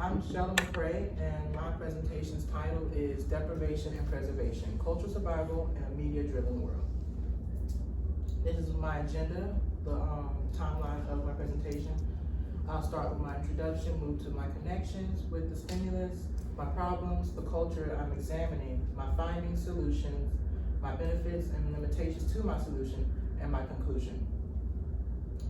I'm Sheldon McCray, and my presentation's title is Deprivation and Preservation, Cultural Survival in a Media-Driven World. This is my agenda, the timeline of my presentation. I'll start with my introduction, move to my connections with the stimulus, my problems, the culture I'm examining, my findings, solutions, my benefits and limitations to my solution, and my conclusion.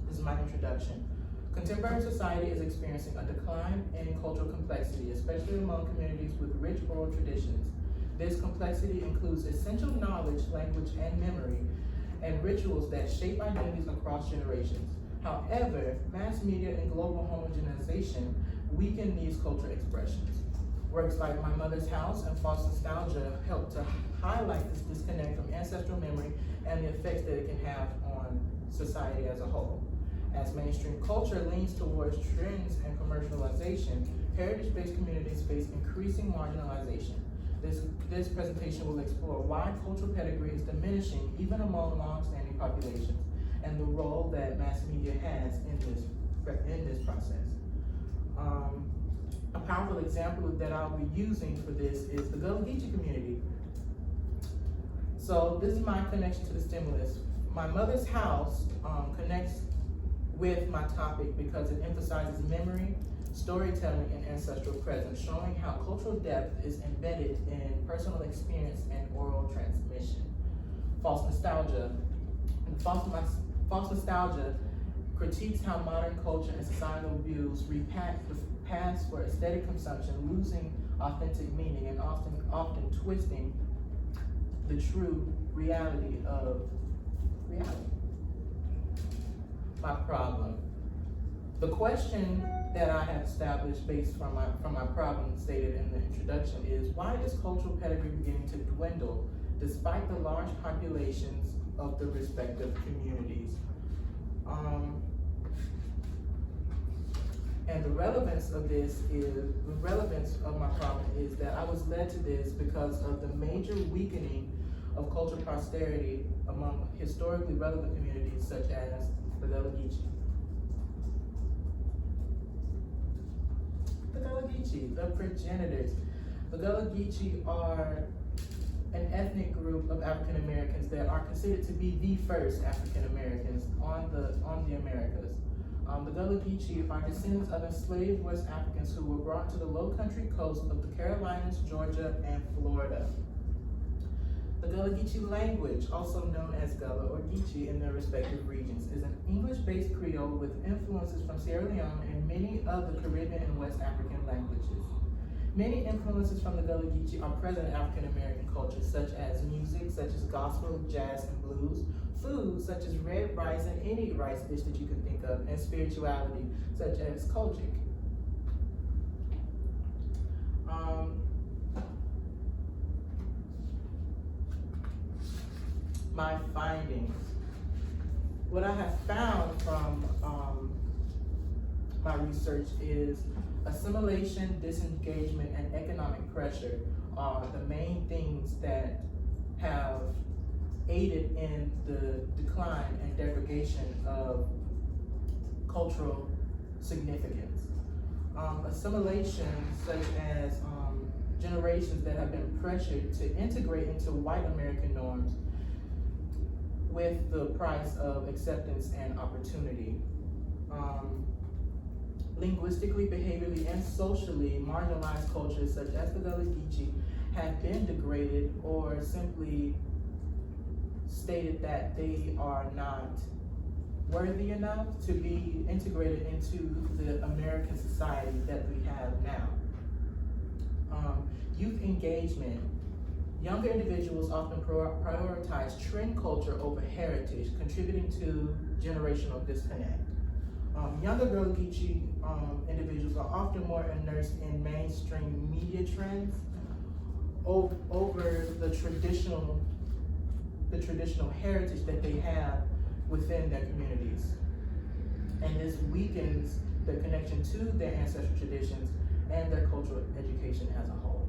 This is my introduction. Contemporary society is experiencing a decline in cultural complexity, especially among communities with rich oral traditions. This complexity includes essential knowledge, language, and memory, and rituals that shape identities across generations. However, mass media and global homogenization weaken these cultural expressions. Works like My Mother's House and False Nostalgia help to highlight this disconnect from ancestral memory and the effects that it can have on society as a whole. As mainstream culture leans towards trends and commercialization, heritage-based communities face increasing marginalization. This presentation will explore why cultural pedigree is diminishing even among long-standing populations and the role that mass media has in this process. A powerful example that I'll be using for this is the Gullah Geechee community. So this is my connection to the stimulus. My Mother's House connects with my topic because it emphasizes memory, storytelling, and ancestral presence, showing how cultural depth is embedded in personal experience and oral transmission. False nostalgia. False nostalgia critiques how modern culture and societal views repack the past for aesthetic consumption, losing authentic meaning and often twisting the true reality of reality. My problem. The question that I have established based from my problem stated in the introduction is, why is cultural pedigree beginning to dwindle despite the large populations of the respective communities? And the relevance of my problem is that I was led to this because of the major weakening of cultural posterity among historically relevant communities such as the Gullah Geechee. The Gullah Geechee, the progenitors. The Gullah Geechee are an ethnic group of African Americans that are considered to be the first African Americans on the Americas. The Gullah Geechee are descendants of enslaved West Africans who were brought to the low country coast of the Carolinas, Georgia, and Florida. The Gullah Geechee language, also known as Gullah or Geechee in their respective regions, is an English-based Creole with influences from Sierra Leone and many of the Caribbean and West African languages. Many influences from the Gullah Geechee are present in African American culture, such as music, such as gospel, jazz, and blues, food, such as red rice and any rice dish that you can think of, and spirituality, such as Kojic. My findings. What I have found from my research is assimilation, disengagement, and economic pressure are the main things that have aided in the decline and degradation of cultural significance. Assimilation, such as generations that have been pressured to integrate into white American norms with the price of acceptance and opportunity. Linguistically, behaviorally, and socially marginalized cultures such as the Gullah Geechee have been degraded or simply stated that they are not worthy enough to be integrated into the American society that we have now. Youth engagement. Younger individuals often prioritize trend culture over heritage, contributing to generational disconnect. Younger Gullah Geechee individuals are often more immersed in mainstream media trends over the traditional heritage that they have within their communities. And this weakens their connection to their ancestral traditions and their cultural education as a whole.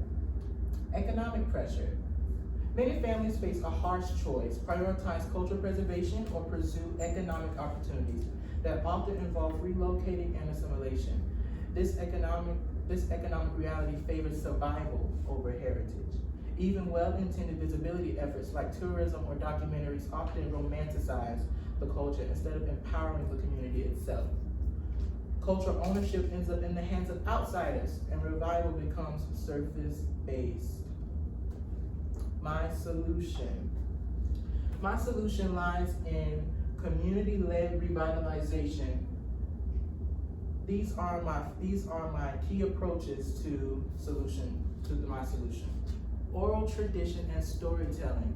Economic pressure. Many families face a harsh choice: prioritize cultural preservation or pursue economic opportunities that often involve relocating and assimilation. This economic this economic reality favors survival over heritage. Even well-intended visibility efforts like tourism or documentaries often romanticize the culture instead of empowering the community itself. Cultural ownership ends up in the hands of outsiders, and revival becomes surface-based. My solution. My solution lies in community-led revitalization. These are my key approaches to my solution. Oral tradition and storytelling.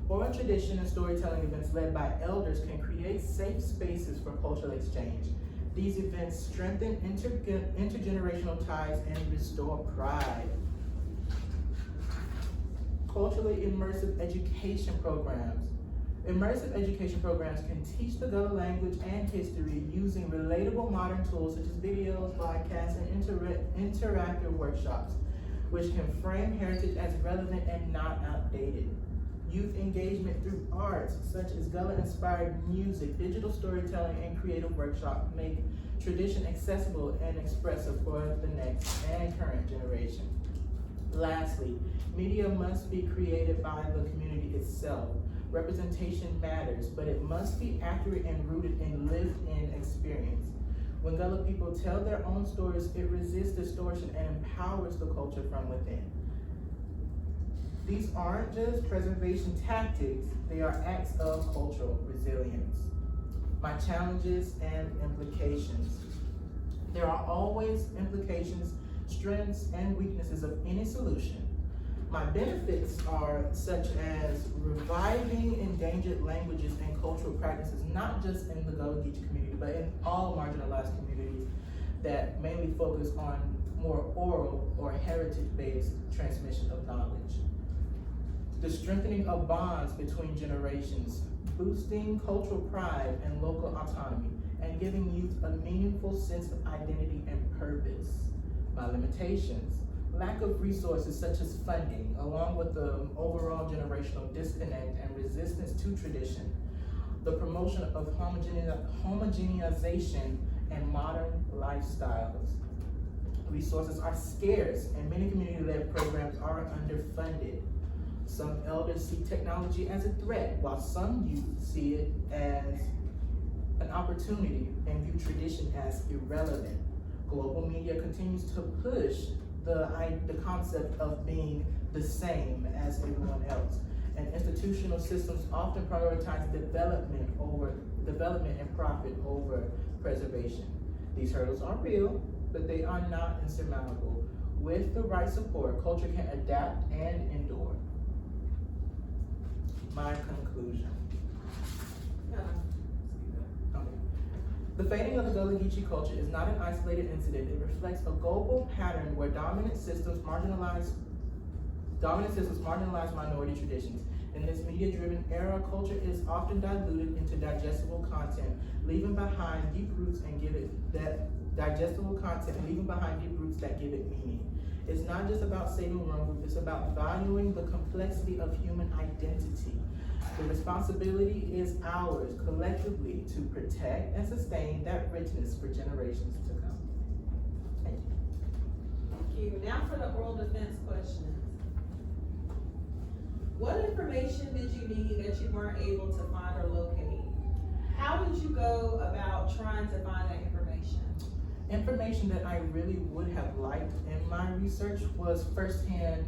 Oral tradition and storytelling events led by elders can create safe spaces for cultural exchange. These events strengthen intergenerational ties and restore pride. Culturally immersive education programs. Immersive education programs can teach the Gullah language and history using relatable modern tools such as videos, podcasts, and interactive workshops, which can frame heritage as relevant and not outdated. Youth engagement through arts, such as Gullah-inspired music, digital storytelling, and creative workshops make tradition accessible and expressive for the next and current generation. Lastly, media must be created by the community itself. Representation matters, but it must be accurate and rooted in lived-in experience. When Gullah people tell their own stories, it resists distortion and empowers the culture from within. These aren't just preservation tactics, they are acts of cultural resilience. My challenges and implications. There are always implications, strengths, and weaknesses of any solution. My benefits are such as reviving endangered languages and cultural practices, not just in the Gullah Geechee community, but in all marginalized communities that mainly focus on more oral or heritage-based transmission of knowledge. The strengthening of bonds between generations, boosting cultural pride and local autonomy, and giving youth a meaningful sense of identity and purpose. My limitations. Lack of resources such as funding, along with the overall generational disconnect and resistance to tradition. The promotion of homogenization and modern lifestyles. Resources are scarce and many community-led programs are underfunded. Some elders see technology as a threat, while some youth see it as an opportunity and view tradition as irrelevant. Global media continues to push the concept of being the same as everyone else. And institutional systems often prioritize development and profit over preservation. These hurdles are real, but they are not insurmountable. With the right support, culture can adapt and endure. My conclusion. The fading of the Gullah Geechee culture is not an isolated incident. It reflects a global pattern where dominant systems marginalize minority traditions. In this media-driven era, culture is often diluted into digestible content, leaving behind deep roots that give it meaning. It's not just about saving one group, it's about valuing the complexity of human identity. The responsibility is ours collectively to protect and sustain that richness for generations to come. Thank you. Thank you. Now for the oral defense questions. What information did you need that you weren't able to find or locate? How did you go about trying to find that information? Information that I really would have liked in my research was firsthand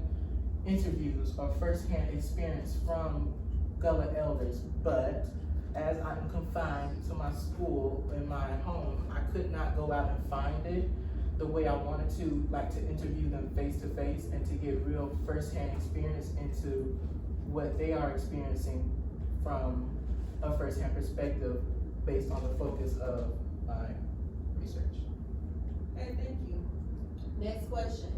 interviews or firsthand experience from Gullah elders, but as I'm confined to my school in my home, I could not go out and find it the way I wanted to, like to interview them face to face and to get real firsthand experience into what they are experiencing from a firsthand perspective based on the focus of my research. Okay, thank you. Next question.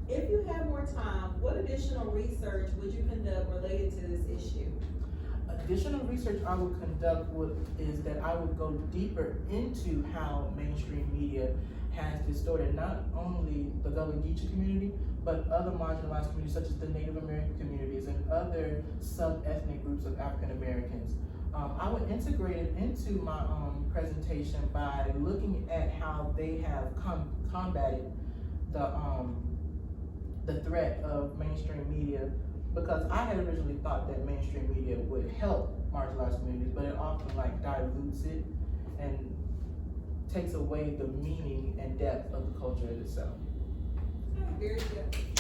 If you had more time, what additional research would you conduct related to this issue? Additional research I would conduct is that I would go deeper into how mainstream media has distorted not only the Gullah Geechee community, but other marginalized communities such as the Native American communities and other sub-ethnic groups of African Americans. I would integrate it into my presentation by looking at how they have combated the threat of mainstream media, because I had originally thought that mainstream media would help marginalized communities, but it often like dilutes it and takes away the meaning and depth of the culture itself. Very good.